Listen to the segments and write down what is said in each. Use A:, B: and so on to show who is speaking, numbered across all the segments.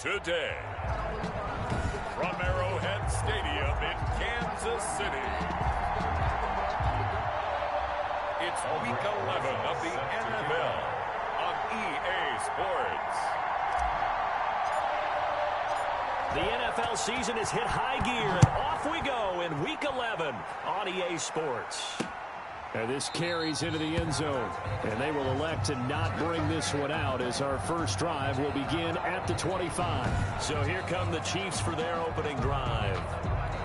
A: today. From Arrowhead Stadium in Kansas City, it's Week 11 of the NFL on EA Sports.
B: The NFL season has hit high gear, and off we go in Week 11 on EA Sports.
C: And this carries into the end zone, and they will elect to not bring this one out as our first drive will begin at the 25.
B: So here come the Chiefs for their opening drive.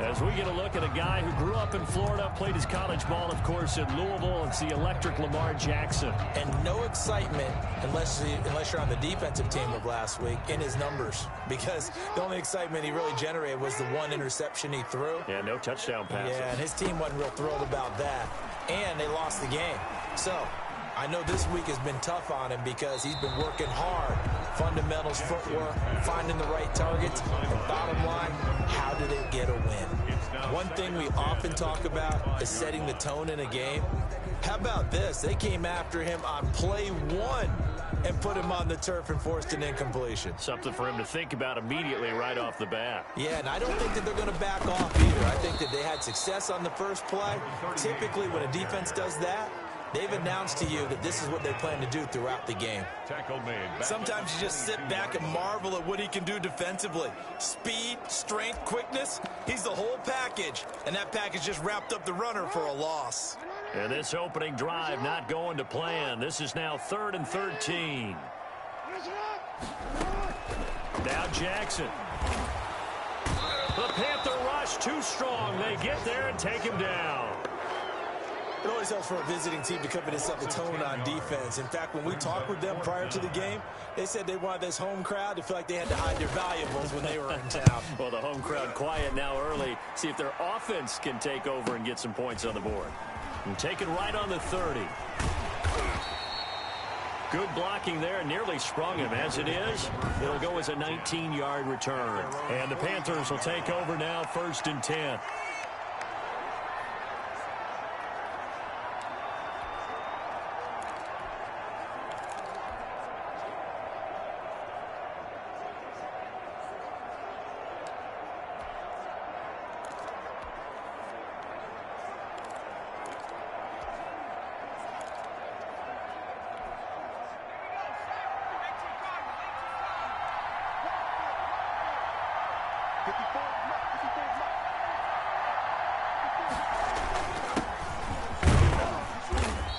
B: As we get a look at a guy who grew up in Florida, played his college ball, of course, in Louisville. It's the electric Lamar Jackson.
D: And no excitement unless you're on the defensive team of last week in his numbers, because the only excitement he really generated was the one interception he threw.
B: Yeah, no touchdown passes.
D: Yeah, and his team wasn't real thrilled about that. And they lost the game. So I know this week has been tough on him because he's been working hard. Fundamentals, footwork, finding the right targets. And bottom line, how do they get a win? One thing we often talk about is setting the tone in a game. How about this? They came after him on play one and put him on the turf and forced an incompletion.
B: Something for him to think about immediately right off the bat.
D: Yeah, and I don't think that they're going to back off either. I think that they had success on the first play. Typically, when a defense does that, they've announced to you that this is what they plan to do throughout the game.
A: Tackle made.
D: Sometimes you just sit back and marvel at what he can do defensively. Speed, strength, quickness, he's the whole package. And that package just wrapped up the runner for a loss.
B: And this opening drive not going to plan. This is now 3rd and 13. Now Jackson. The Panther rush too strong. They get there and take him down.
D: It always helps for a visiting team to come in and set the tone on defense. In fact, when we talked with them prior to the game, they said they wanted this home crowd to feel like they had to hide their valuables when they were in town.
B: Well, the home crowd quiet now early. See if their offense can take over and get some points on the board. And take it right on the 30. Good blocking there. Nearly sprung him. As it is, it'll go as a 19-yard return. And the Panthers will take over now, 1st and 10.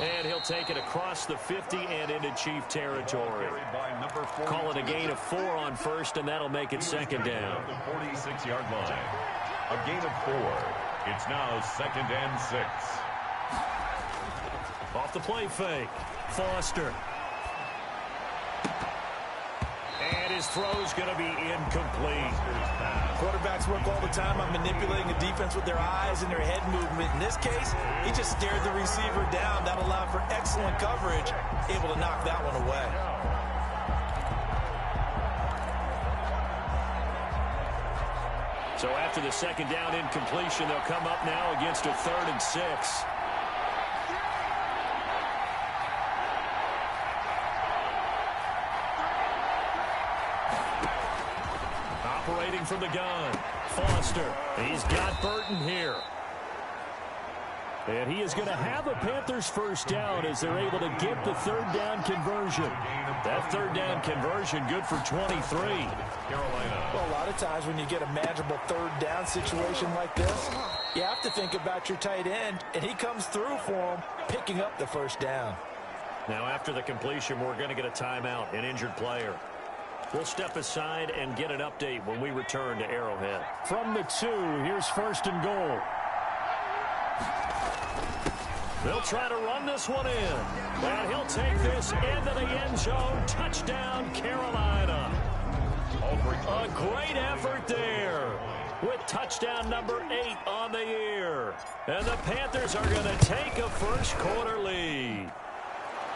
B: And he'll take it across the 50 and into Chief territory. Call it a gain of 4 on 1st, and that'll make it 2nd down.
A: The 46-yard line. A gain of 4. It's now 2nd and 6.
B: Off the play fake. Foster. And his throw's going to be incomplete.
D: Quarterbacks work all the time on manipulating a defense with their eyes and their head movement. In this case, he just stared the receiver down. That allowed for excellent coverage, able to knock that one away.
B: So after the 2nd down incompletion, they'll come up now against a 3rd and 6. Operating from the gun, Foster. He's got Burton here. And he is going to have a Panthers 1st down as they're able to get the 3rd down conversion. That 3rd down conversion good for 23.
A: Carolina.
D: Well, a lot of times when you get a manageable 3rd down situation like this, you have to think about your tight end, and he comes through for him, picking up the 1st down.
B: Now after the completion, we're going to get a timeout, an injured player. We'll step aside and get an update when we return to Arrowhead.
C: From the 2, here's 1st and goal.
B: They'll try to run this one in. And he'll take this into the end zone. Touchdown, Carolina. A great effort there with touchdown number 8 on the year. And the Panthers are going to take a 1st quarter lead.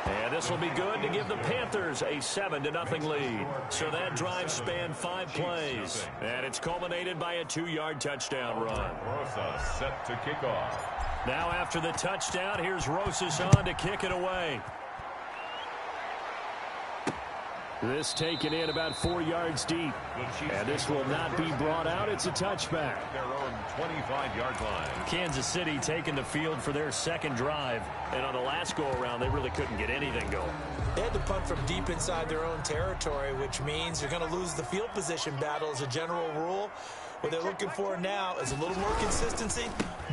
B: And this will be good to give the Panthers a 7-0 lead. So that drive spanned 5 plays. And it's culminated by a 2-yard touchdown run.
A: Rosa set to kick off.
B: Now after the touchdown, here's Rosas on to kick it away.
C: This taken in about 4 yards deep. And this will not be brought out. It's a touchback.
A: Their own 25-yard line.
B: Kansas City taking the field for their second drive. And on the last go-around, they really couldn't get anything going.
D: They had to punt from deep inside their own territory, which means you're going to lose the field position battle as a general rule. What they're looking for now is a little more consistency,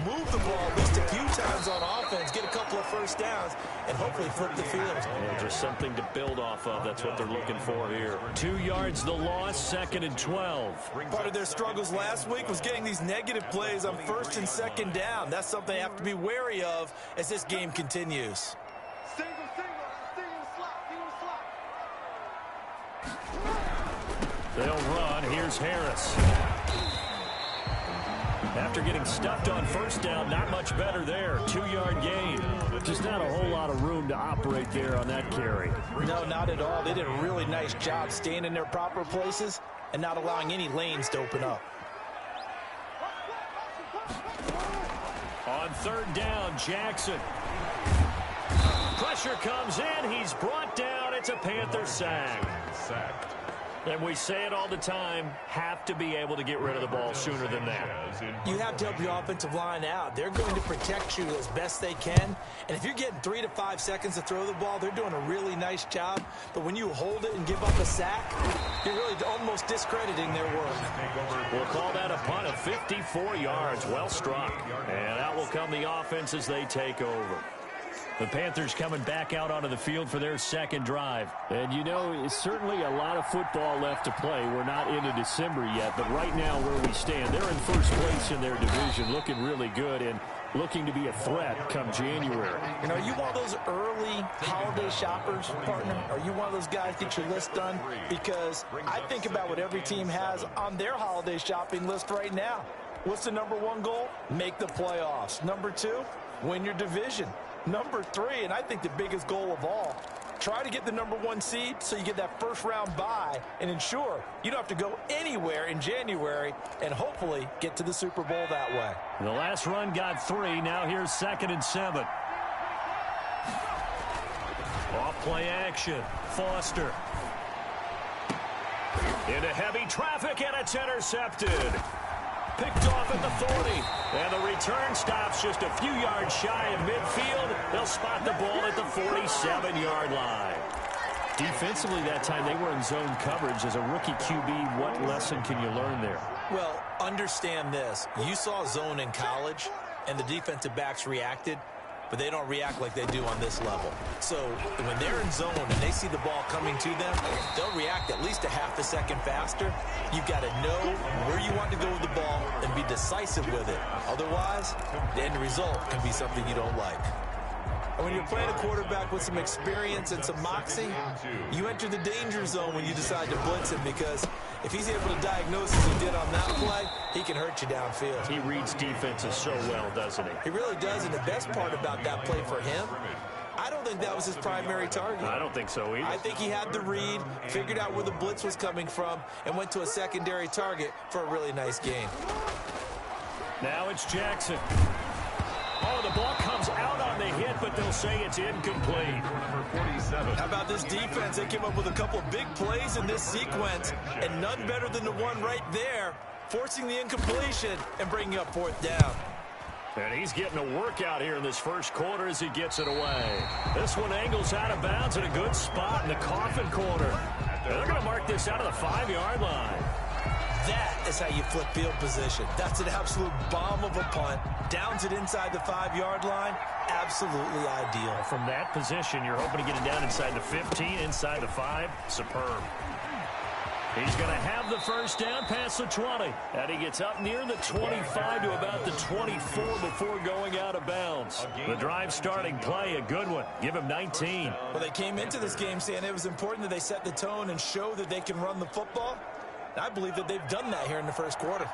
D: move the ball at least a few times on offense, get a couple of first downs, and hopefully flip the field.
B: Yeah, just something to build off of. That's what they're looking for here. 2 yards the loss, 2nd and 12.
D: Part of their struggles last week was getting these negative plays on 1st and 2nd down. That's something they have to be wary of as this game continues.
B: They'll run. Here's Harris. After getting stuffed on 1st down, not much better there. 2-yard gain.
C: Just not a whole lot of room to operate there on that carry.
D: No, not at all. They did a really nice job staying in their proper places and not allowing any lanes to open up.
B: On 3rd down, Jackson. Pressure comes in. He's brought down. It's a Panther sack. And we say it all the time, have to be able to get rid of the ball sooner than that.
D: You have to help your offensive line out. They're going to protect you as best they can. And if you're getting 3 to 5 seconds to throw the ball, they're doing a really nice job. But when you hold it and give up a sack, you're really almost discrediting their work.
B: We'll call that a punt of 54 yards. Well struck. And out will come the offense as they take over. The Panthers coming back out onto the field for their second drive.
C: And, you know, it's certainly a lot of football left to play. We're not into December yet, but right now where we stand, they're in first place in their division, looking really good and looking to be a threat come January.
D: You know, are you one of those early holiday shoppers, partner? Are you one of those guys get your list done? Because I think about what every team has on their holiday shopping list right now. What's the number 1 goal? Make the playoffs. Number 2, win your division. Number 3, and I think the biggest goal of all, try to get the number 1 seed so you get that first-round bye and ensure you don't have to go anywhere in January and hopefully get to the Super Bowl that way.
B: The last run got 3. Now here's 2nd and 7. Off play action. Foster. Into heavy traffic, and it's intercepted. Picked off at the 40. And the return stops just a few yards shy of midfield. They'll spot the ball at the 47-yard line. Defensively that time, they were in zone coverage. As a rookie QB, what lesson can you learn there?
D: Well, understand this. You saw zone in college, and the defensive backs reacted, but they don't react like they do on this level. So when they're in zone and they see the ball coming to them, they'll react at least a half a second faster. You've got to know where you want to go with the ball and be decisive with it. Otherwise, the end result can be something you don't like. And when you're playing a quarterback with some experience and some moxie, you enter the danger zone when you decide to blitz him, because if he's able to diagnose as he did on that play, he can hurt you downfield.
B: He reads defenses so well, doesn't he?
D: He really does, and the best part about that play for him, I don't think that was his primary target.
B: I don't think so either.
D: I think he had the read, figured out where the blitz was coming from, and went to a secondary target for a really nice gain.
B: Now it's Jackson. Oh, the ball comes out on the hit, but they'll say it's incomplete.
D: How about this defense? They came up with a couple of big plays in this sequence, and none better than the one right there, forcing the incompletion and bringing up 4th down.
B: And he's getting a workout here in this first quarter as he gets it away. This one angles out of bounds at a good spot in the coffin corner. And they're going to mark this out of the 5-yard line.
D: That is how you flip field position. That's an absolute bomb of a punt. Downs it inside the 5-yard line. Absolutely ideal.
B: From that position, you're hoping to get it down inside the 15, inside the 5. Superb. He's going to have the first down past the 20. And he gets up near the 25 to about the 24 before going out of bounds. The drive starting play, a good one. Give him 19.
D: Well, they came into this game saying it was important that they set the tone and show that they can run the football. I believe that they've done that here in the first quarter.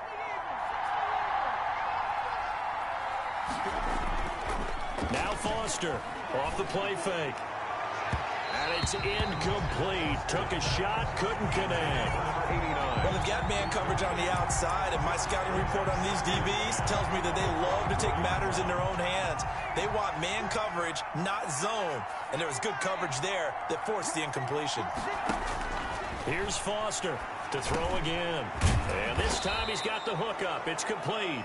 B: Now Foster off the play fake. And it's incomplete. Took a shot, couldn't connect.
D: Well, they've got man coverage on the outside, and my scouting report on these DBs tells me that they love to take matters in their own hands. They want man coverage, not zone. And there was good coverage there that forced the incompletion.
B: Here's Foster to throw again. And this time he's got the hook up. It's complete.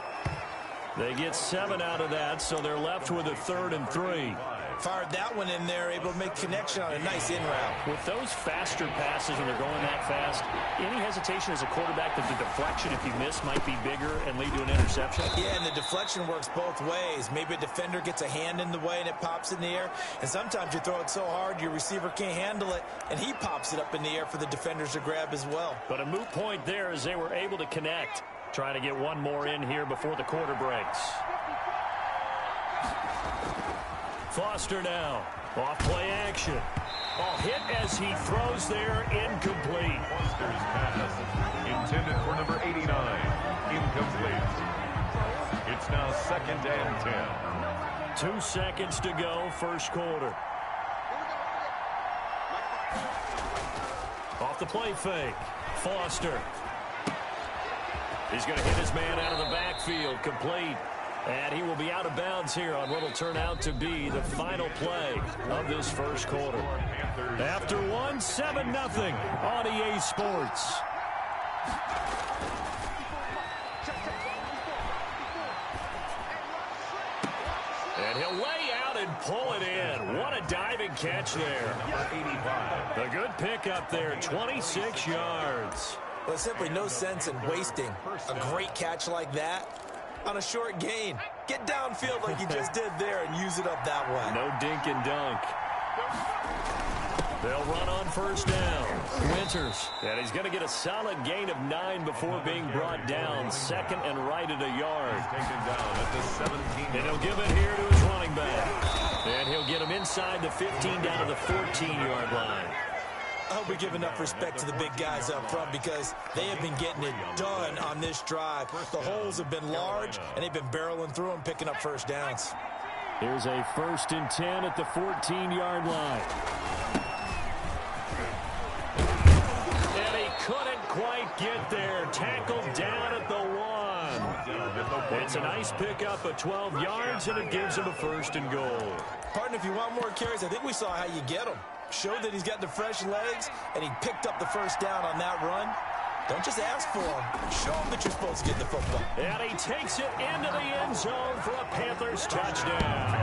B: They get 7 out of that, so they're left with a 3rd and 3.
D: Fired that one in there, able to make connection on a nice in route.
C: With those faster passes when they're going that fast, any hesitation as a quarterback that the deflection, if you miss, might be bigger and lead to an interception?
D: Yeah, and the deflection works both ways. Maybe a defender gets a hand in the way and it pops in the air. And sometimes you throw it so hard your receiver can't handle it, and he pops it up in the air for the defenders to grab as well.
C: But a moot point there as they were able to connect. Trying to get one more in here before the quarter breaks. Foster now. Off play action. Ball hit as he throws there. Incomplete.
A: Foster's pass intended for number 89. Incomplete. It's now 2nd and 10.
B: 2 seconds to go, first quarter. Off the play fake. Foster. He's going to hit his man out of the backfield. Complete. And he will be out of bounds here on what will turn out to be the final play of this first quarter. After one, 7-0 on EA Sports. And he'll lay out and pull it in. What a diving catch there. A good pickup there, 26 yards.
D: There's simply no sense in wasting a great catch like that on a short gain. Get downfield like you just did there and use it up that way.
B: No dink and dunk. They'll run on first down. Winters. And he's going to get a solid gain of 9 before being brought down. 2nd and right at a yard.
A: Taken down at the 17.
B: And he'll give it here to his running back. And he'll get him inside the 15 down to the 14-yard line.
D: I hope we give enough respect to the big guys up front because they have been getting it done on this drive. The holes have been large, and they've been barreling through them, picking up first downs.
B: Here's a 1st and 10 at the 14-yard line. And he couldn't quite get there. Tackled down at the 1. It's a nice pickup of 12 yards, and it gives him a 1st and goal.
D: Partner, if you want more carries, I think we saw how you get them. Showed that he's got the fresh legs, and he picked up the first down on that run. Don't just ask for him. Show him that you're supposed to get the football.
B: And he takes it into the end zone for a Panthers touchdown.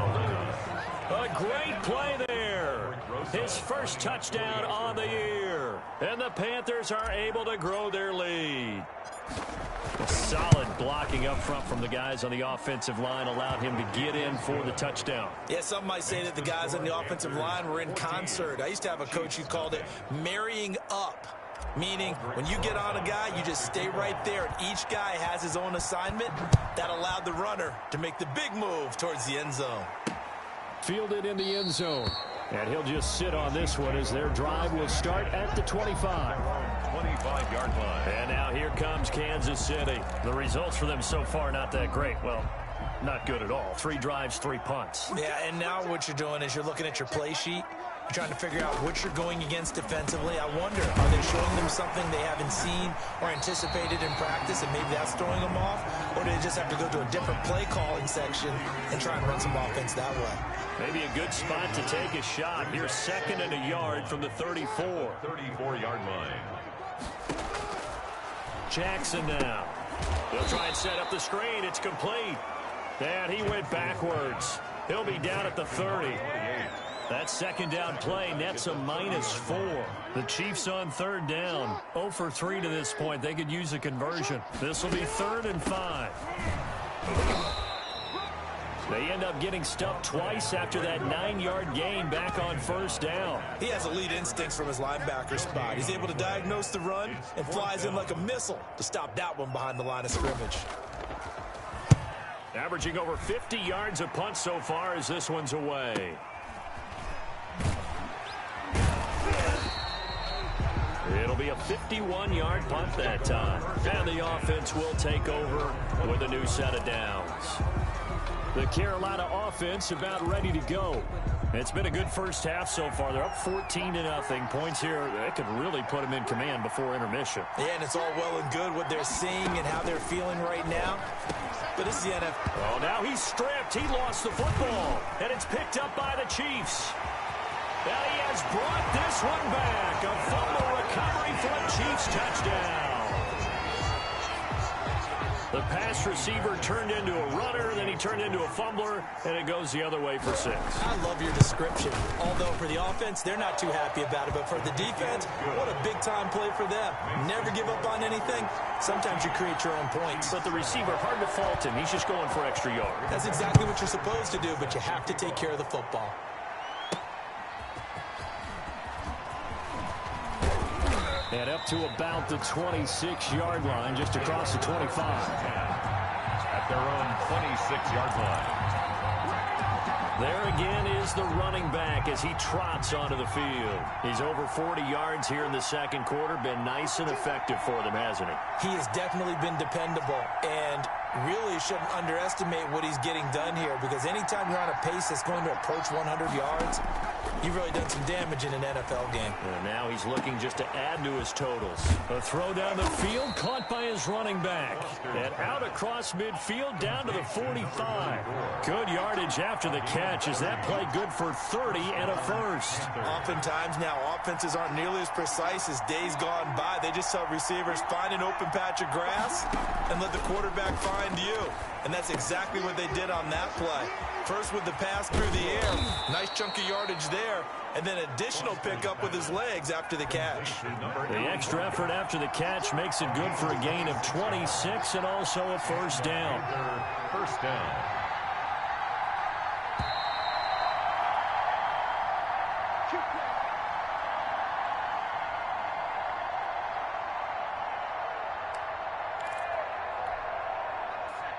B: A great play there. His first touchdown on the year. And the Panthers are able to grow their lead. Solid blocking up front from the guys on the offensive line allowed him to get in for the touchdown.
D: Yeah, some might say that the guys on the offensive line were in concert. I used to have a coach who called it marrying up, meaning when you get on a guy, you just stay right there, and each guy has his own assignment. That allowed the runner to make the big move towards the end zone.
B: Fielded in the end zone. And he'll just sit on this one as their drive will start at the 25.
A: 25-yard line.
B: And now here comes Kansas City. The results for them so far not that great. Well, not good at all. 3 drives, 3 punts.
D: Yeah, and now what you're doing is you're looking at your play sheet. You're trying to figure out what you're going against defensively. I wonder, are they showing them something they haven't seen or anticipated in practice, and maybe that's throwing them off? Or do they just have to go to a different play calling section and try and run some offense that way?
B: Maybe a good spot to take a shot. Here's 2nd and a yard from the 34.
A: 34-yard line.
B: Jackson now. They'll try and set up the screen. It's complete. And he went backwards. He'll be down at the 30. That 2nd down play nets a -4. The Chiefs on 3rd down. 0 for 3 to this point. They could use a conversion. This will be 3rd and 5. They end up getting stuffed twice after that 9-yard gain back on 1st down.
D: He has elite instincts from his linebacker spot. He's able to diagnose the run and flies in like a missile to stop that one behind the line of scrimmage.
B: Averaging over 50 yards a punt so far as this one's away. It'll be a 51-yard punt that time. And the offense will take over with a new set of downs. The Carolina offense about ready to go. It's been a good first half so far. They're up 14-0. Points here, that could really put them in command before intermission.
D: Yeah, and it's all well and good what they're seeing and how they're feeling right now. But this is the NFL.
B: Oh, now he's stripped. He lost the football. And it's picked up by the Chiefs. And he has brought this one back. A fumble recovery for a Chiefs touchdown. The pass receiver turned into a runner, then he turned into a fumbler, and it goes the other way for 6.
D: I love your description. Although for the offense, they're not too happy about it. But for the defense, what a big-time play for them. Never give up on anything. Sometimes you create your own points.
C: But the receiver, hard to fault him. He's just going for extra yards.
D: That's exactly what you're supposed to do, but you have to take care of the football.
C: And up to about the 26-yard line, just across the 25.
A: At their own 26-yard line.
C: There again is the running back as he trots onto the field. He's over 40 yards here in the second quarter. Been nice and effective for them, hasn't he?
D: He has definitely been dependable, and really shouldn't underestimate what he's getting done here, because anytime you're on a pace that's going to approach 100 yards, you've really done some damage in an NFL game.
C: And now he's looking just to add to his totals.
B: A throw down the field, caught by his running back. And out across midfield, down to the 45. Good yardage after the catch. Is that play good for 30 and a first?
D: Oftentimes now, offenses aren't nearly as precise as days gone by. They just tell receivers, find an open patch of grass and let the quarterback find you. And that's exactly what they did on that play. First with the pass through the air, nice chunk of yardage there, and then additional pickup with his legs after the catch.
B: The extra effort after the catch makes it good for a gain of 26 and also a first down.
A: First down.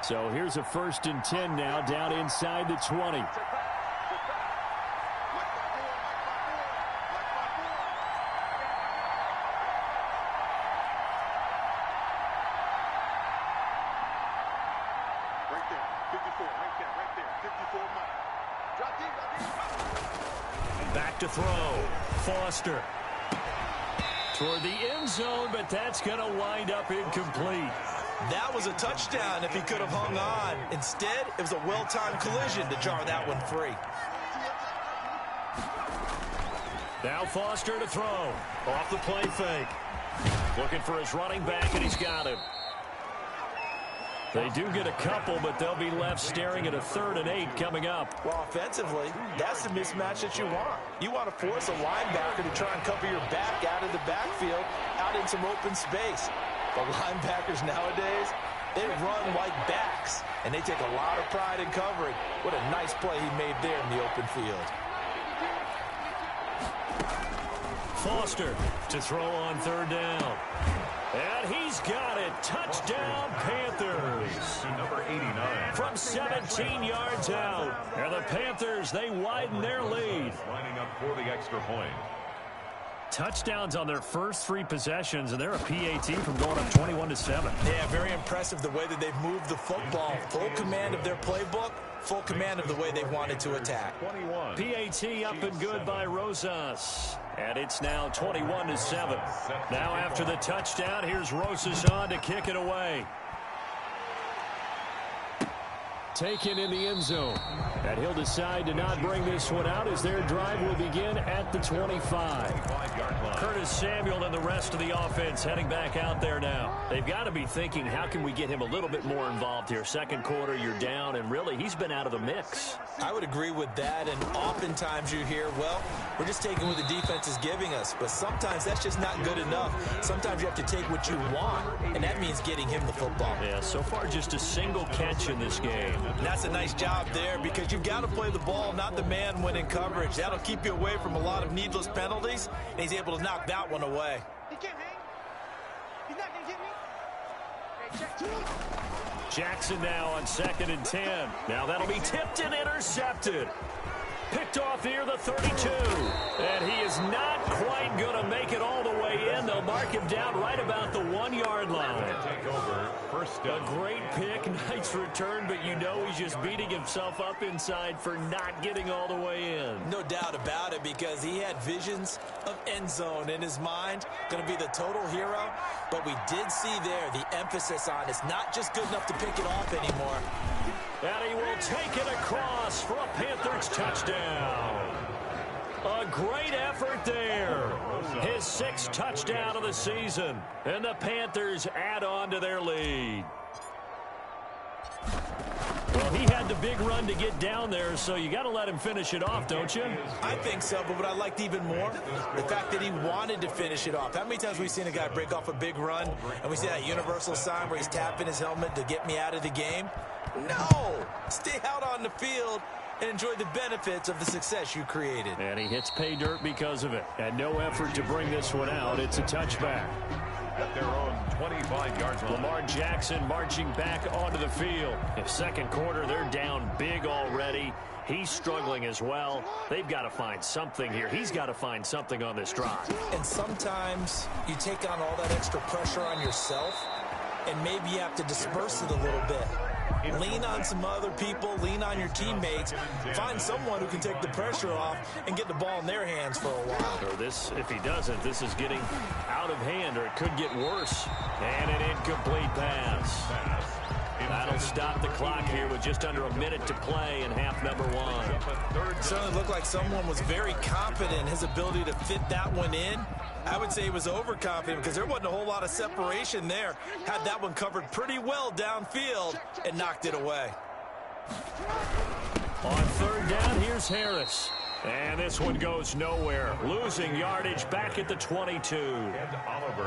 C: So here's a 1st and 10 now, down inside the 20.
B: Back to throw. Foster. Toward the end zone, but that's going to wind up incomplete.
D: That was a touchdown if he could have hung on. Instead, it was a well-timed collision to jar that one free.
B: Now Foster to throw. Off the play fake. Looking for his running back, and he's got him. They do get a couple, but they'll be left staring at a 3rd and 8 coming up.
D: Well, offensively, that's the mismatch that you want. You want to force a linebacker to try and cover your back out of the backfield, out in some open space. But linebackers nowadays, they run like backs, and they take a lot of pride in covering. What a nice play he made there in the open field.
B: Foster to throw on 3rd down. And he's got it. Touchdown, Panthers.
A: Number 89.
B: From 17 yards out. And the Panthers, they widen their lead.
A: Lining up for the extra point.
B: Touchdowns on their first 3 possessions, and they're a PAT from going up 21-7.
D: Yeah, very impressive the way that they've moved the football. Full command of their playbook, full command of the way they wanted to attack.
A: 21.
B: PAT up and good by Rosas. And it's now 21-7. Now after the touchdown, here's Rosas on to kick it away.
C: Taken in the end zone. And he'll decide to not bring this one out as their drive will begin at the 25.
B: Curtis Samuel and the rest of the offense heading back out there now.
C: They've got to be thinking, how can we get him a little bit more involved here? Second quarter, you're down, and really, he's been out of the mix.
D: I would agree with that, and oftentimes you hear, well, we're just taking what the defense is giving us, but sometimes that's just not good enough. Sometimes you have to take what you want, and that means getting him the football.
C: Yeah, so far just a single catch in this game.
D: And that's a nice job there, because you've got to play the ball, not the man when in coverage. That'll keep you away from a lot of needless penalties, and he's able to knock that one away.
E: He can't hang. He's not going to get me.
B: Jackson now on 2nd and 10. Now that'll be tipped and intercepted. Picked off here, the 32. And he is not quite going to make it all the way in. They'll mark him down right about the 1-yard line.
A: Take over. First down.
B: A great pick, nice return, but you know he's just beating himself up inside for not getting all the way in.
D: No doubt about it, because he had visions of end zone in his mind. Going to be the total hero. But we did see there the emphasis on it's not just good enough to pick it off anymore.
B: And he will take it across for a Panthers touchdown. A great effort there. His 6th touchdown of the season. And the Panthers add on to their lead. Well, he had the big run to get down there, so you got to let him finish it off, don't you?
D: I think so, but what I liked even more, the fact that he wanted to finish it off. How many times have we seen a guy break off a big run, and we see that universal sign where he's tapping his helmet to get me out of the game? No! Stay out on the field and enjoy the benefits of the success you created.
B: And he hits pay dirt because of it. And no effort to bring this one out. It's a touchback.
A: At their own 25-yard line.
B: Lamar Jackson marching back onto the field. In second quarter, they're down big already. He's struggling as well. They've got to find something here. He's got to find something on this drive.
D: And sometimes you take on all that extra pressure on yourself, and maybe you have to disperse it a little bit. Lean on some other people, lean on your teammates, find someone who can take the pressure off and get the ball in their hands for a while.
B: Or this, if he doesn't, this is getting out of hand, or it could get worse. And an incomplete pass. That'll stop the clock here with just under a minute to play in half number 1.
D: It certainly looked like someone was very confident in his ability to fit that one in. I would say he was overconfident because there wasn't a whole lot of separation there. Had that one covered pretty well downfield and knocked it away.
B: On third down, here's Harris. And this one goes nowhere. Losing yardage back at the 22.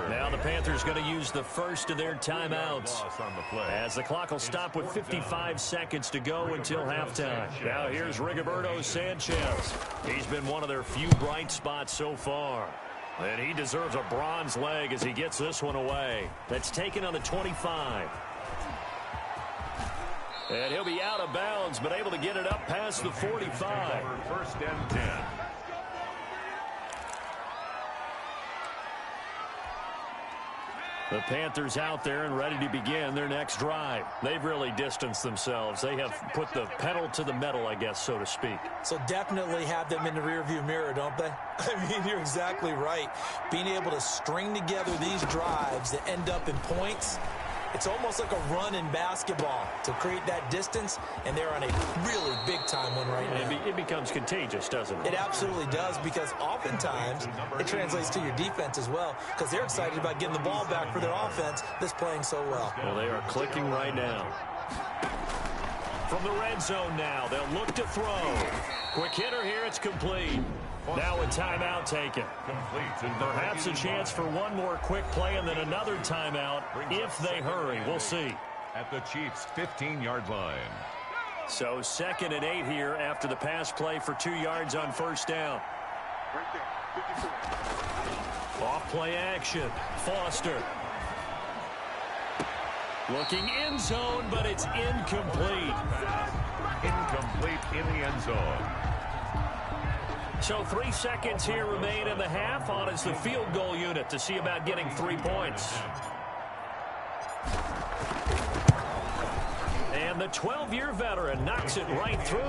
B: Now the Panthers going to use the first of their timeouts, as the clock will stop with 55 seconds to go until halftime. Now here's Rigoberto Sanchez. He's been one of their few bright spots so far. And he deserves a bronze leg as he gets this one away. That's taken on the 25. And he'll be out of bounds, but able to get it up past the 45.
A: First and 10.
B: The Panthers out there and ready to begin their next drive. They've really distanced themselves. They have put the pedal to the metal, I guess, so to speak.
D: So definitely have them in the rearview mirror, don't they? I mean, you're exactly right. Being able to string together these drives that end up in points, it's almost like a run in basketball to create that distance, and they're on a really big-time one right now.
B: It becomes contagious, doesn't it?
D: It absolutely does, because oftentimes it translates to your defense as well, because they're excited about getting the ball back for their offense that's playing so well.
B: Well, they are clicking right now. From the red zone now, they'll look to throw. Quick hitter here, it's complete. Now a timeout taken. Perhaps a chance for one more quick play and then another timeout if they hurry. We'll see.
A: At the Chiefs' 15-yard line.
B: So 2nd and 8 here after the pass play for 2 yards on first down. Off play action. Foster. Looking end zone, but it's incomplete.
A: Incomplete in the end zone.
B: So 3 seconds here remain in the half. On is the field goal unit to see about getting 3 points. And the 12-year veteran knocks it right through,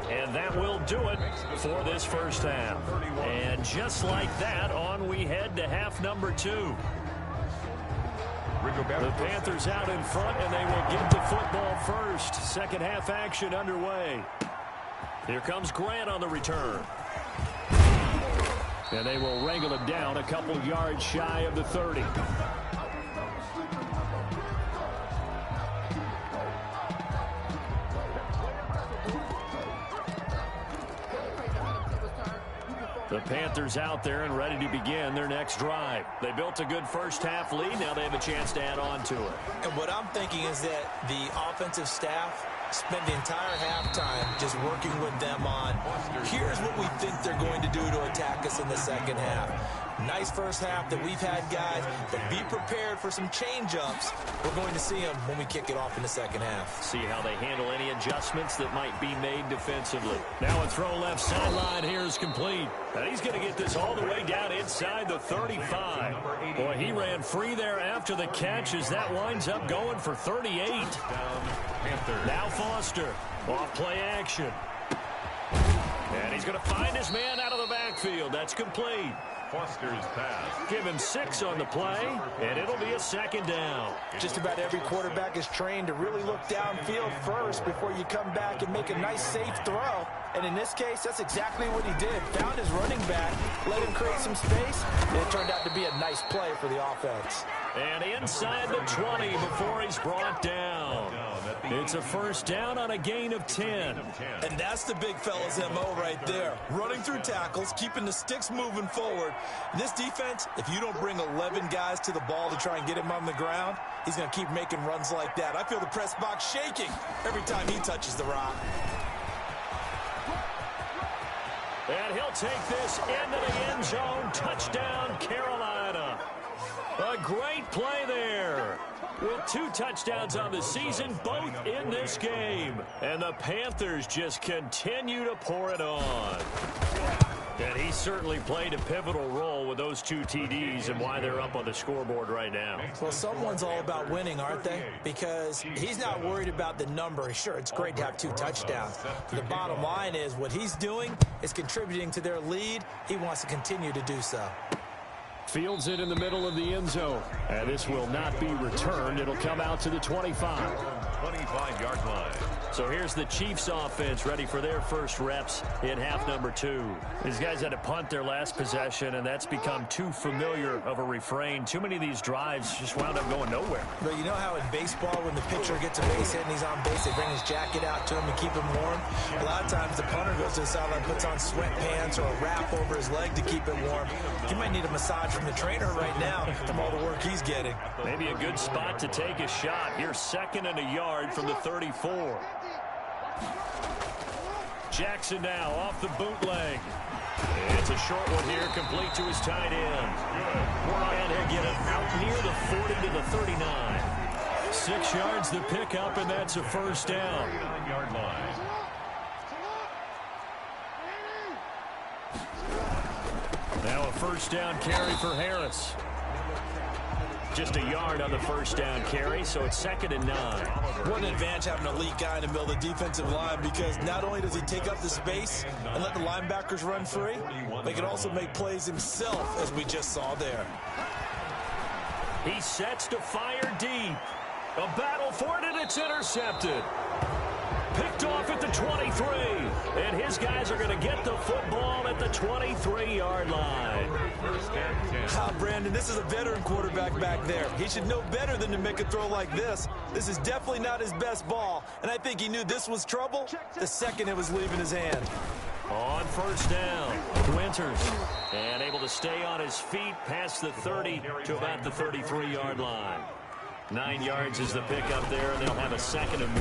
B: and that will do it for this first half. And just like that, on we head to half number 2. The Panthers out in front, and they will get the football first. Second half action underway. Here comes Grant on the return. And they will wrangle it down a couple yards shy of the 30. The Panthers out there and ready to begin their next drive. They built a good first half lead. Now they have a chance to add on to it.
D: And what I'm thinking is that the offensive staff spent the entire halftime just working with them on, here's what we think they're going to do to attack us in the second half. Nice first half that we've had, guys, but be prepared for some change-ups. We're going to see them when we kick it off in the second half.
B: See how they handle any adjustments that might be made defensively. Now a throw left sideline here is complete. And he's going to get this all the way down inside the 35. Boy, he ran free there after the catch as that winds up going for 38. Now Foster, off play action. And he's going to find his man out of the backfield. That's complete.
A: Foster's pass.
B: Give him 6 on the play, and it'll be a second down.
D: Just about every quarterback is trained to really look downfield first before you come back and make a nice, safe throw. And in this case, that's exactly what he did. Found his running back, let him create some space, and it turned out to be a nice play for the offense.
B: And inside the 20 before he's brought down. It's a first down on a gain of 10.
D: And that's the big fella's MO right there. Running through tackles, keeping the sticks moving forward. This defense, if you don't bring 11 guys to the ball to try and get him on the ground, he's going to keep making runs like that. I feel the press box shaking every time he touches the rock.
B: And he'll take this into the end zone. Touchdown, Carolina. A great play there. With 2 touchdowns on the season, both in this game. And the Panthers just continue to pour it on. And he certainly played a pivotal role with those 2 TDs and why they're up on the scoreboard right now.
D: Well, someone's all about winning, aren't they? Because he's not worried about the number. Sure, it's great to have 2 touchdowns. The bottom line is what he's doing is contributing to their lead. He wants to continue to do so.
C: Fields it in the middle of the end zone. And this will not be returned. It'll come out to the 25.
A: 25-yard line.
B: So here's the Chiefs offense ready for their first reps in half number 2. These guys had to punt their last possession, and that's become too familiar of a refrain. Too many of these drives just wound up going nowhere.
D: But you know how in baseball, when the pitcher gets a base hit and he's on base, they bring his jacket out to him and keep him warm? A lot of times the punter goes to the sideline, puts on sweatpants or a wrap over his leg to keep it warm. You might need a massage from the trainer right now from all the work he's getting.
B: Maybe a good spot to take a shot. Here's 2nd and a yard from the 34. Jackson now off the bootleg. It's a short one here, complete to his tight end. And he'll get it out near the 40 to the 39. 6 yards the pickup, and that's a first down. Now a first down carry for Harris. Just a yard on the first down carry, so it's 2nd and 9.
D: What an advantage having an elite guy in the middle of the defensive line, because not only does he take up the space and let the linebackers run free, but he can also make plays himself, as we just saw there.
B: He sets to fire deep. A battle for it, and it's intercepted. Picked off at the 23, and his guys are going to get the football at the 23-yard line.
D: Brandon, this is a veteran quarterback back there. He should know better than to make a throw like this. This is definitely not his best ball, and I think he knew this was trouble the second it was leaving his hand.
B: On first down, Winters, and able to stay on his feet past the 30 to about the 33-yard line. 9 yards is the pickup there, and they'll have a 2nd and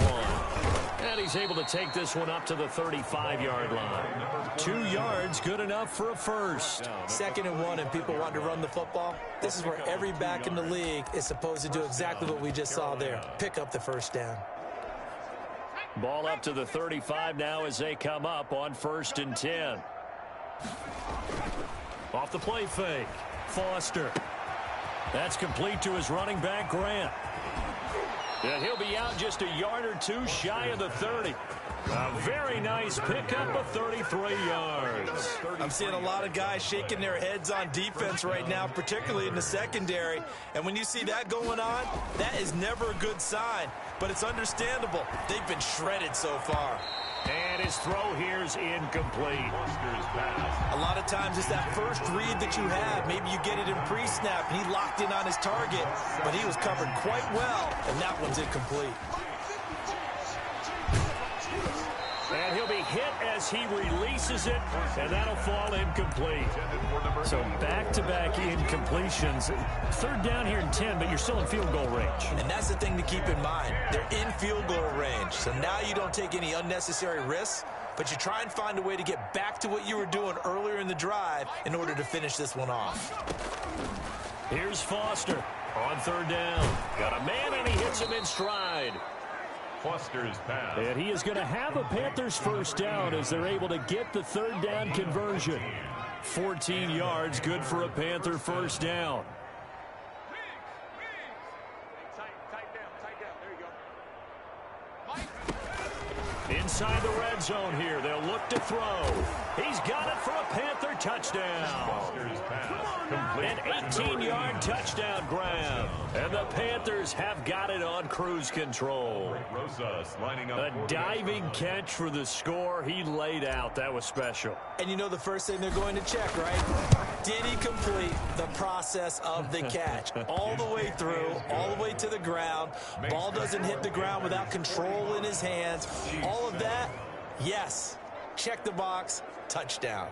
B: 1. And he's able to take this one up to the 35-yard line. 2 yards, good enough for a first.
D: 2nd and 1, and people want to run the football. This is where every back in the league is supposed to do exactly what we just saw there. Pick up the first down.
B: Ball up to the 35 now as they come up on 1st and 10. Off the play fake, Foster. That's complete to his running back, Grant. And he'll be out just a yard or 2 shy of the 30. A very nice pickup of 33 yards.
D: I'm seeing a lot of guys shaking their heads on defense right now, particularly in the secondary. And when you see that going on, that is never a good sign. But it's understandable. They've been shredded so far.
B: And his throw here's incomplete.
D: A lot of times it's that first read that you have. Maybe you get it in pre-snap, and he locked in on his target. But he was covered quite well, and that one's incomplete.
B: And he'll be hit as he releases it, and that'll fall incomplete. So back-to-back incompletions. 3rd down here and 10, but you're still in field goal range.
D: And that's the thing to keep in mind. They're in field goal range. So now you don't take any unnecessary risks, but you try and find a way to get back to what you were doing earlier in the drive in order to finish this one off.
B: Here's Foster on 3rd down. Got a man, and he hits him in stride.
A: Foster's pass.
C: And he is going to have a Panthers first down as they're able to get the 3rd down conversion.
B: 14 yards, good for a Panther first down.
E: Tight down. There you go.
B: Inside the red zone here. They'll look to throw. He's got it for a Panther touchdown. An 18-yard touchdown grab. And the Panthers have got it on cruise control. A diving catch for the score. He laid out. That was special.
D: And you know the first thing they're going to check, right? Did he complete the process of the catch? All the way through, all the way to the ground. Ball doesn't hit the ground without control in his hands. All of that, yes. Check the box, touchdown.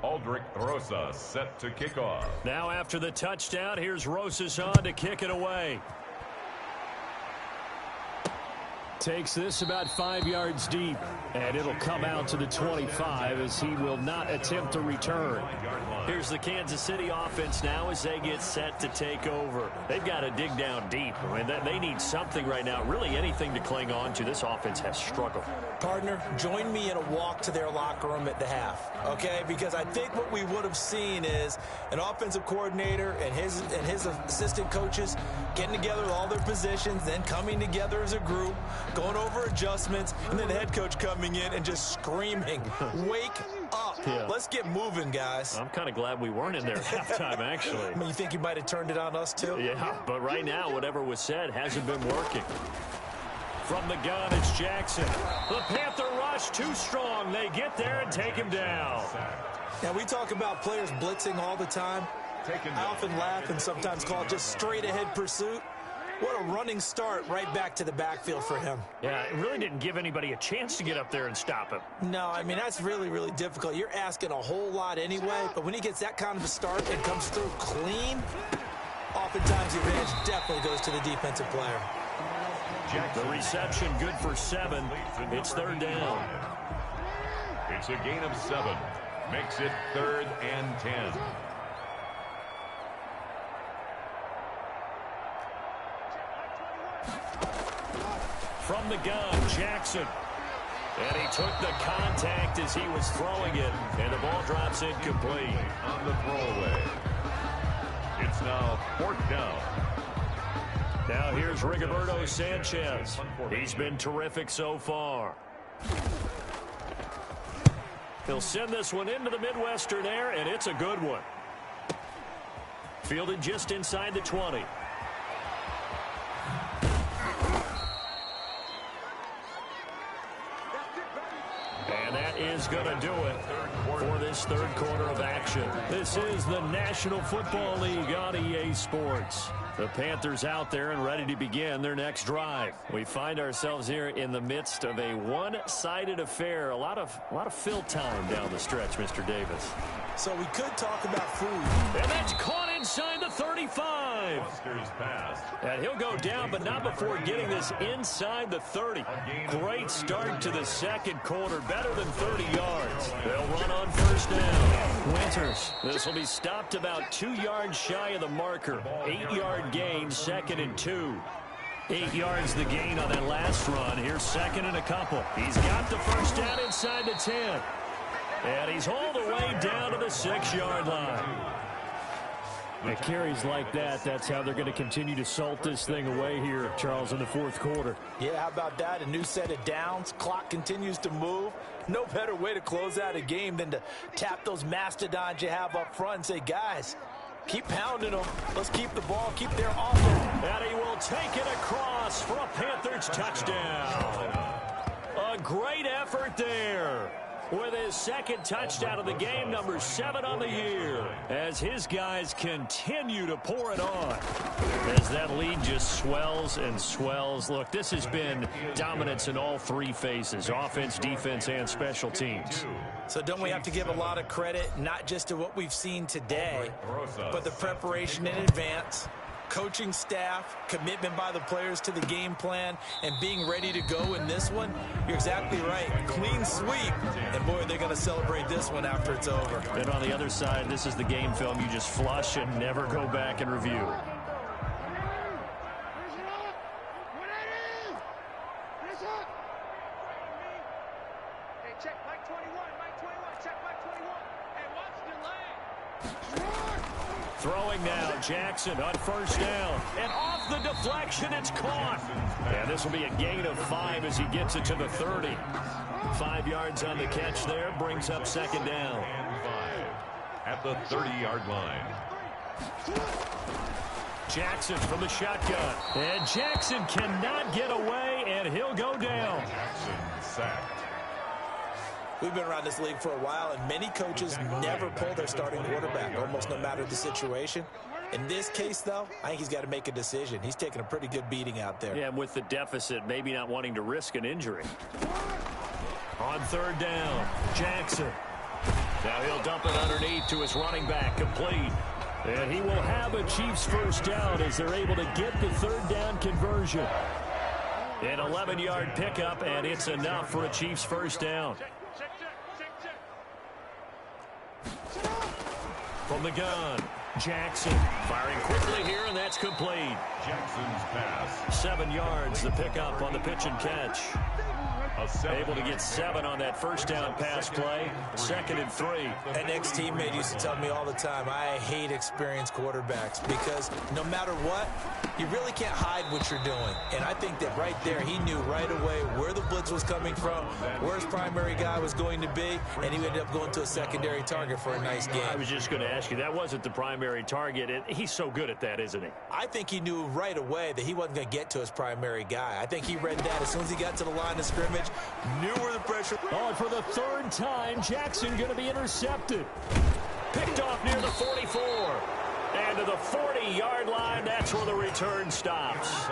A: Aldrich Rosas set to kick off.
B: Now after the touchdown, here's Rosas on to kick it away.
C: Takes this about 5 yards deep, and it'll come out to the 25 as he will not attempt to return.
B: Here's the Kansas City offense now as they get set to take over. They've got to dig down deep. I mean, they need something right now, really anything to cling on to. This offense has struggled.
D: Partner, join me in a walk to their locker room at the half, okay? Because I think what we would have seen is an offensive coordinator and his assistant coaches getting together with all their positions, then coming together as a group, going over adjustments, and then the head coach coming in and just screaming, wake up. Yeah. Let's get moving, guys.
B: I'm kind of glad we weren't in there at halftime, actually.
D: I mean, you think you might have turned it on us, too?
B: Yeah, but right now, whatever was said hasn't been working. From the gun, it's Jackson. The Panther rush too strong. They get there and take him down.
D: Now, we talk about players blitzing all the time. I often laugh and sometimes call it just straight-ahead pursuit. What a running start right back to the backfield for him.
B: Yeah, it really didn't give anybody a chance to get up there and stop him.
D: No, I mean, that's really, really difficult. You're asking a whole lot anyway, but when he gets that kind of a start and comes through clean, oftentimes the advantage definitely goes to the defensive player.
B: The reception good for 7. It's third down.
A: It's a gain of 7. Makes it 3rd and 10.
B: From the gun, Jackson. And he took the contact as he was throwing it. And the ball drops incomplete.
A: On the throwaway. It's now 4th down.
B: Now here's Rigoberto Sanchez. He's been terrific so far. He'll send this one into the Midwestern air, and it's a good one. Fielded just inside the 20. And that is going to do it for this third quarter of action. This is the National Football League on EA Sports. The Panthers out there and ready to begin their next drive. We find ourselves here in the midst of a one-sided affair. A lot of fill time down the stretch, Mr. Davis.
D: So we could talk about food.
B: And that's caught inside the 35. And he'll go down, but not before getting this inside the 30. Great start to the second quarter. Better than 30 yards. They'll run on first down. Winters. This will be stopped about 2 yards shy of the marker. 8-yard gain, 2nd and 2. 8 yards the gain on that last run. Here's 2nd and a couple. He's got the first down inside the 10. And he's all the way down to the 6-yard line.
C: At carries like that, that's how they're going to continue to salt this thing away here, Charles, in the fourth quarter.
D: Yeah, how about that? A new set of downs. Clock continues to move. No better way to close out a game than to tap those mastodons you have up front and say, guys, keep pounding them. Let's keep the ball, keep their offense.
B: And he will take it across for a Panthers touchdown. A great effort there. With his second touchdown of the game, number 7 on the year, as his guys continue to pour it on. As that lead just swells and swells. Look, this has been dominance in all 3 phases, offense, defense, and special teams.
D: So don't we have to give a lot of credit, not just to what we've seen today, but the preparation in advance, coaching staff, commitment by the players to the game plan, and being ready to go in this one, you're exactly right. Clean sweep. And, boy, they're going to celebrate this one after it's over.
C: And on the other side, this is the game film you just flush and never go back and review.
E: Check Mike 21, Mike 21, check Mike 21. Hey, watch the lane.
C: Throwing now, Jackson on first down. And off the deflection, it's caught. And this will be a gain of 5 as he gets it to the 30. 5 yards on the catch there, brings up second down.
A: And 5 at the 30-yard line.
C: Jackson from the shotgun. And Jackson cannot get away, and he'll go down.
A: Jackson sacked.
D: We've been around this league for a while, and many coaches never pull their starting quarterback, almost no matter the situation. In this case, though, I think he's got to make a decision. He's taking a pretty good beating out there.
C: Yeah, and with the deficit, maybe not wanting to risk an injury. On third down, Jackson. Now he'll dump it underneath to his running back, complete. And he will have a Chiefs first down as they're able to get the third down conversion. An 11-yard pickup, and it's enough for a Chiefs first down. From the gun, Jackson firing quickly here, and that's complete.
A: Jackson's pass.
C: 7 yards, the pickup on the pitch and catch. Able to get 7 on that first down pass play. 2nd and 3.
D: An ex-teammate used to tell me all the time, I hate experienced quarterbacks because no matter what, you really can't hide what you're doing. And I think that right there, he knew right away where the blitz was coming from, where his primary guy was going to be, and he ended up going to a secondary target for a nice game.
C: I was just going to ask you, that wasn't the primary target. He's so good at that, isn't he?
D: I think he knew right away that he wasn't going to get to his primary guy. I think he read that as soon as he got to the line of scrimmage, knew where the pressure.
C: Oh, and for the third time, Jackson going to be intercepted. Picked off near the 44. And to the 40-yard line, that's where the return stops.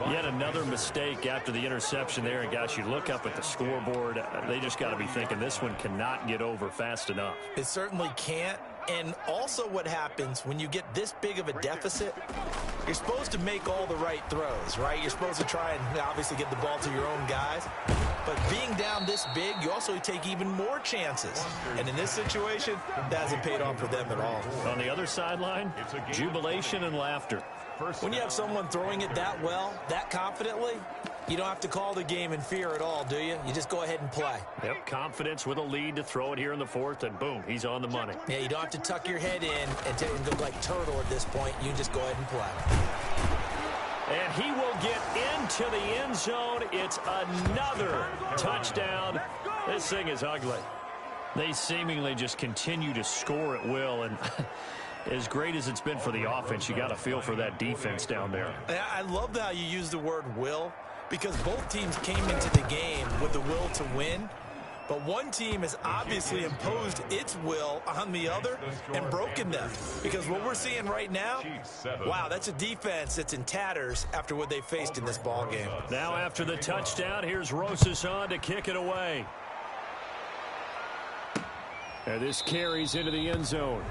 C: Yet another mistake after the interception there. And, gosh, you look up at the scoreboard, they just got to be thinking this one cannot get over fast enough.
D: It certainly can't. And also what happens when you get this big of a deficit, you're supposed to make all the right throws, right? You're supposed to try and obviously get the ball to your own guys. But being down this big, you also take even more chances. And in this situation, that hasn't paid off for them at all.
C: On the other sideline, jubilation and laughter.
D: When you have someone throwing it that well, that confidently, you don't have to call the game in fear at all, do you? You just go ahead and play.
C: Yep, confidence with a lead to throw it here in the 4th, and boom, he's on the money.
D: Yeah, you don't have to tuck your head in and go like turtle at this point. You just go ahead and play.
C: And he will get into the end zone. It's another touchdown. This thing is ugly. They seemingly just continue to score at will, and as great as it's been for the offense, you got to feel for that defense down there.
D: I love how you use the word will, because both teams came into the game with the will to win. But one team has obviously imposed its will on the other and broken them. Because what we're seeing right now, wow, that's a defense that's in tatters after what they faced in this ball game.
C: Now after the touchdown, here's Rosas on to kick it away. And this carries into the end zone.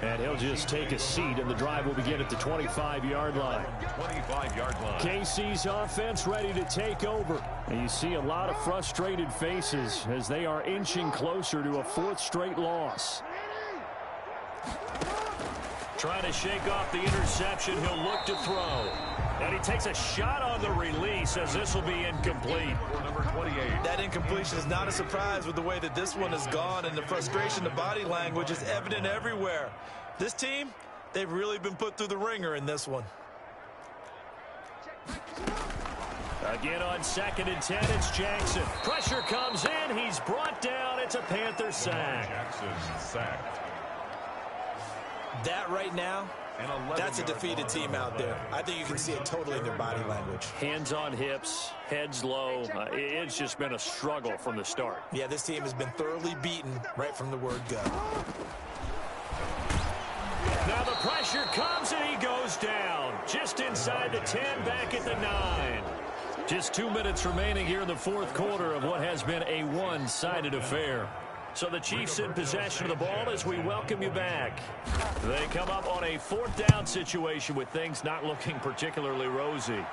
C: And he'll just take a seat, and the drive will begin at the 25-yard line.
A: 25-yard line.
C: KC's offense ready to take over. And you see a lot of frustrated faces as they are inching closer to a 4th straight loss. Trying to shake off the interception. He'll look to throw. And he takes a shot on the release as this will be incomplete.
A: For number 28.
D: That incompletion is not a surprise with the way that this one has gone, and the frustration, the body language is evident everywhere. This team, they've really been put through the ringer in this one.
C: Again on 2nd and 10, it's Jackson. Pressure comes in. He's brought down. It's a Panther sack.
A: Jackson sacked.
D: That right now, that's a defeated team out there. I think you can see it totally in their body language.
C: Hands on hips, heads low. It's just been a struggle from the start.
D: Yeah, this team has been thoroughly beaten right from the word go.
C: Now the pressure comes and he goes down. Just inside the 10, back at the 9. Just 2 minutes remaining here in the 4th quarter of what has been a one-sided affair.
B: So the Chiefs in possession of the ball as we welcome you back. They come up on a 4th down situation with things not looking particularly rosy.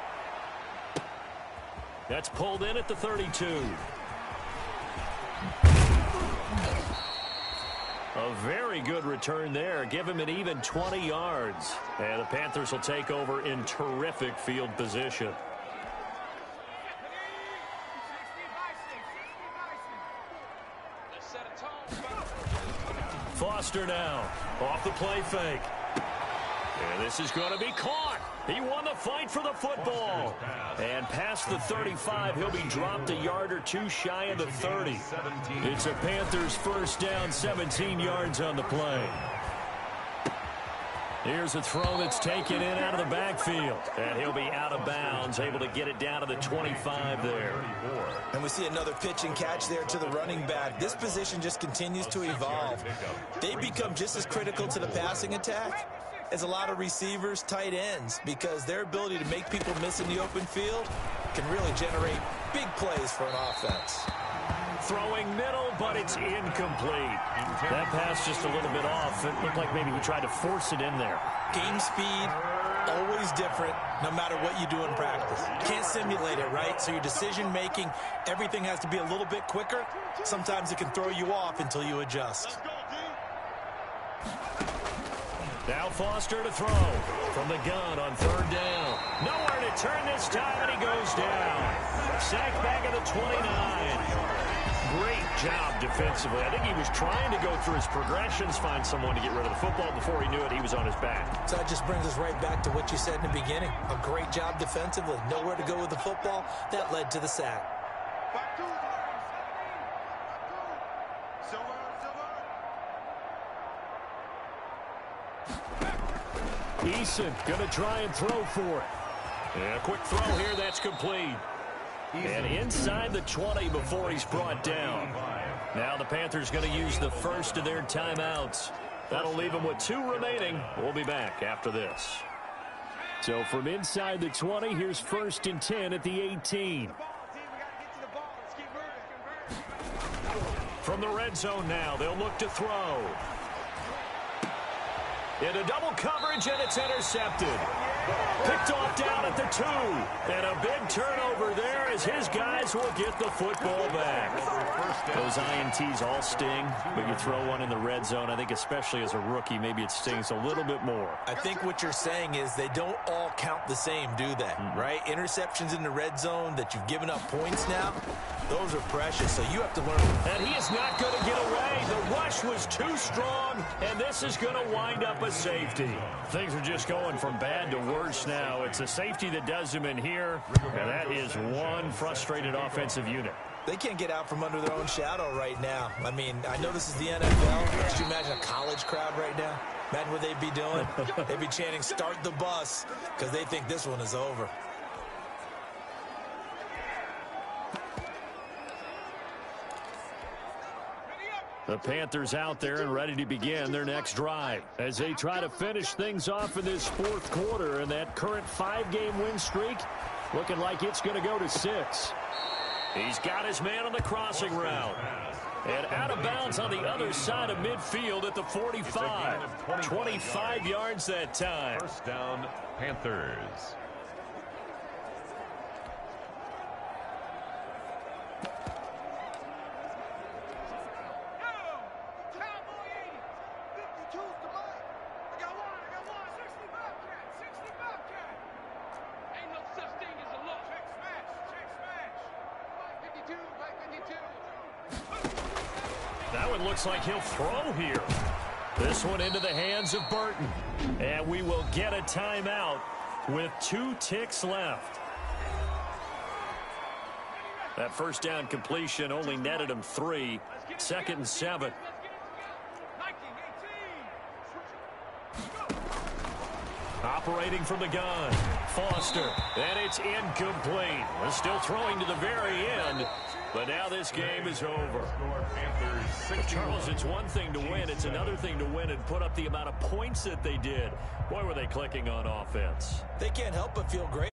B: That's pulled in at the 32. A very good return there. Give him an even 20 yards. And the Panthers will take over in terrific field position. Foster now off the play fake. And this is going to be caught. He won the fight for the football. And past the 35, he'll be dropped a yard or two shy of the 30. It's a Panthers first down, 17 yards on the play. Here's a throw that's taken in out of the backfield. And he'll be out of bounds, able to get it down to the 25 there.
D: And we see another pitch and catch there to the running back. This position just continues to evolve. They become just as critical to the passing attack as a lot of receivers, tight ends, because their ability to make people miss in the open field can really generate big plays for an offense.
B: Throwing middle, but it's incomplete. That pass just a little bit off. It looked like maybe he tried to force it in there.
D: Game speed, always different, no matter what you do in practice. You can't simulate it, right? So your decision-making, everything has to be a little bit quicker. Sometimes it can throw you off until you adjust.
B: Now Foster to throw from the gun on 3rd down. Nowhere to turn this time, and he goes down. Sacked back at the 29. Great job defensively. I think he was trying to go through his progressions, find someone to get rid of the football. Before he knew it, he was on his back.
D: So that just brings us right back to what you said in the beginning. A great job defensively. Nowhere to go with the football. That led to the sack.
B: Eason going to try and throw for it. And a quick throw here, that's complete. And inside the 20 before he's brought down. Now the Panthers going to use the first of their timeouts. That'll leave them with 2 remaining. We'll be back after this. So from inside the 20, here's 1st and 10 at the 18. From the red zone now, they'll look to throw. Into double coverage, and it's intercepted. Picked off down at the 2. And a big turnover there as his guys will get the football back. Those INTs all sting, but you throw one in the red zone, I think especially as a rookie, maybe it stings a little bit more.
D: I think what you're saying is they don't all count the same, do they? Right? Interceptions in the red zone that you've given up points now, those are precious, so you have to learn.
B: And he is not going to get away. The rush was too strong, and this is going to wind up a safety. Things are just going from bad to worse now. It's a safety that does him in here, and that is one frustrated offensive unit.
D: They can't get out from under their own shadow right now. I mean, I know this is the NFL. Could you imagine a college crowd right now? Imagine what they'd be doing. They'd be chanting, "Start the bus," because they think this one is over.
B: The Panthers out there and ready to begin their next drive as they try to finish things off in this 4th quarter, and that current 5-game win streak looking like it's going to go to 6. He's got his man on the crossing route. And out of bounds on the other side of midfield at the 45. 25 yards that time.
A: First down, Panthers.
B: That one looks like he'll throw here. This one into the hands of Burton. And we will get a timeout with 2 ticks left. That first down completion only netted him 3. 2nd and 7. Operating from the gun. Foster. And it's incomplete. We're still throwing to the very end. But now this game is over. Charles, it's one thing to win. It's another thing to win and put up the amount of points that they did. Boy, were they clicking on offense.
D: They can't help but feel great.